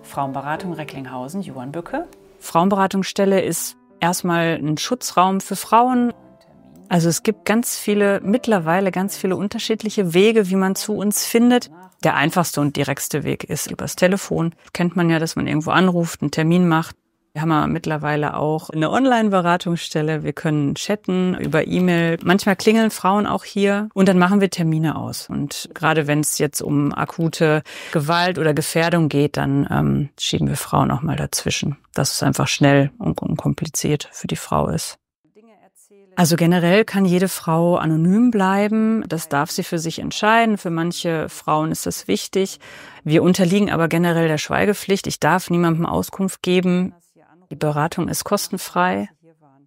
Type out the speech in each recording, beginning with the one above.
Frauenberatung Recklinghausen, Johann Bücke. Frauenberatungsstelle ist erstmal ein Schutzraum für Frauen. Also es gibt mittlerweile ganz viele unterschiedliche Wege, wie man zu uns findet. Der einfachste und direkteste Weg ist übers Telefon. Kennt man ja, dass man irgendwo anruft, einen Termin macht. Wir haben ja mittlerweile auch eine Online-Beratungsstelle. Wir können chatten über E-Mail. Manchmal klingeln Frauen auch hier und dann machen wir Termine aus. Und gerade wenn es jetzt um akute Gewalt oder Gefährdung geht, dann schieben wir Frauen auch mal dazwischen, dass es einfach schnell und unkompliziert für die Frau ist. Also generell kann jede Frau anonym bleiben. Das darf sie für sich entscheiden. Für manche Frauen ist das wichtig. Wir unterliegen aber generell der Schweigepflicht. Ich darf niemandem Auskunft geben. Die Beratung ist kostenfrei.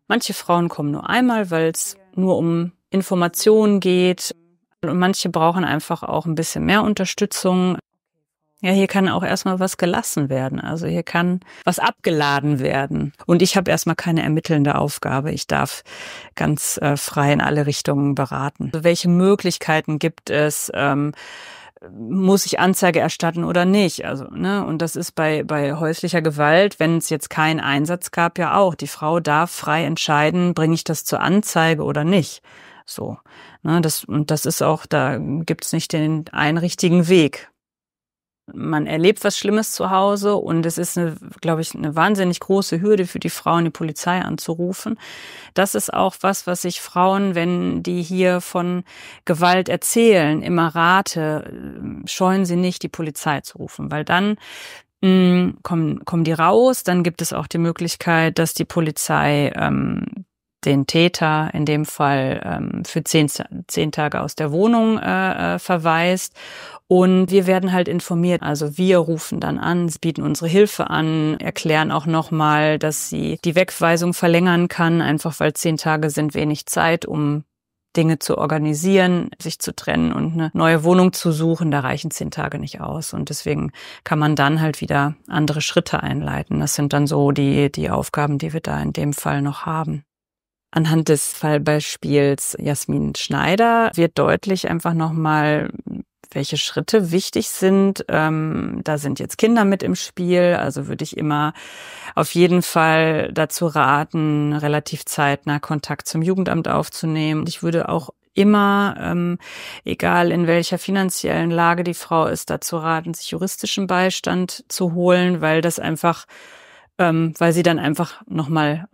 Manche Frauen kommen nur einmal, weil es nur um Informationen geht. Und manche brauchen einfach auch ein bisschen mehr Unterstützung. Ja, hier kann auch erstmal was gelassen werden. Also hier kann was abgeladen werden. Und ich habe erstmal keine ermittelnde Aufgabe. Ich darf ganz frei in alle Richtungen beraten. Also welche Möglichkeiten gibt es? Muss ich Anzeige erstatten oder nicht? Also, ne? Und das ist bei häuslicher Gewalt, wenn es jetzt keinen Einsatz gab, ja auch. Die Frau darf frei entscheiden, bringe ich das zur Anzeige oder nicht. So, ne? Das ist auch, da gibt's nicht den einen richtigen Weg. Man erlebt was Schlimmes zu Hause und es ist, glaube ich, eine wahnsinnig große Hürde für die Frauen, die Polizei anzurufen. Das ist auch was ich Frauen, wenn die hier von Gewalt erzählen, immer rate, scheuen sie nicht, die Polizei zu rufen, weil dann kommen die raus. Dann gibt es auch die Möglichkeit, dass die Polizei den Täter in dem Fall für 10 Tage aus der Wohnung verweist. Und wir werden halt informiert. Also wir rufen dann an, bieten unsere Hilfe an, erklären auch nochmal, dass sie die Wegweisung verlängern kann, einfach weil 10 Tage sind wenig Zeit, um Dinge zu organisieren, sich zu trennen und eine neue Wohnung zu suchen. Da reichen 10 Tage nicht aus. Und deswegen kann man dann halt wieder andere Schritte einleiten. Das sind dann so die Aufgaben, die wir da in dem Fall noch haben. Anhand des Fallbeispiels Jasmin Schneider wird deutlich einfach nochmal, welche Schritte wichtig sind. Da sind jetzt Kinder mit im Spiel, also würde ich immer auf jeden Fall dazu raten, relativ zeitnah Kontakt zum Jugendamt aufzunehmen. Ich würde auch immer, egal in welcher finanziellen Lage die Frau ist, dazu raten, sich juristischen Beistand zu holen, weil sie dann einfach nochmal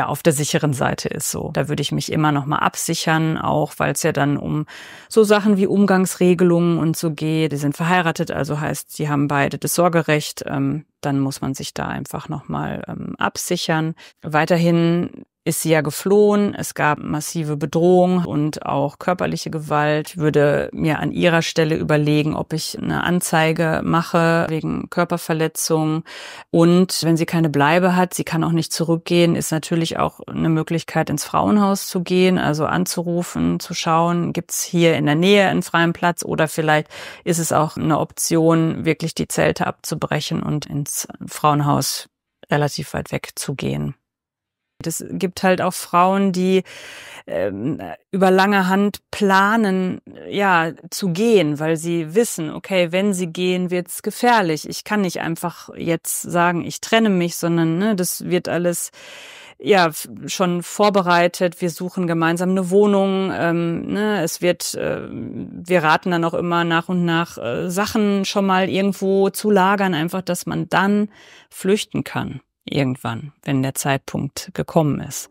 auf der sicheren Seite ist so. Da würde ich mich immer noch mal absichern, auch weil es ja dann um so Sachen wie Umgangsregelungen und so geht. Die sind verheiratet, also heißt, sie haben beide das Sorgerecht. Dann muss man sich da einfach noch mal absichern. Weiterhin ist sie ja geflohen. Es gab massive Bedrohung und auch körperliche Gewalt. Ich würde mir an ihrer Stelle überlegen, ob ich eine Anzeige mache wegen Körperverletzung. Und wenn sie keine Bleibe hat, sie kann auch nicht zurückgehen, ist natürlich auch eine Möglichkeit, ins Frauenhaus zu gehen, also anzurufen, zu schauen, gibt's hier in der Nähe einen freien Platz oder vielleicht ist es auch eine Option, wirklich die Zelte abzubrechen und ins Frauenhaus relativ weit weg zu gehen. Es gibt halt auch Frauen, die über lange Hand planen, zu gehen, weil sie wissen, okay, wenn sie gehen, wird's gefährlich. Ich kann nicht einfach jetzt sagen, ich trenne mich, sondern das wird alles schon vorbereitet. Wir suchen gemeinsam eine Wohnung. Wir raten dann auch immer nach und nach Sachen schon mal irgendwo zu lagern, einfach, dass man dann flüchten kann. Irgendwann, wenn der Zeitpunkt gekommen ist.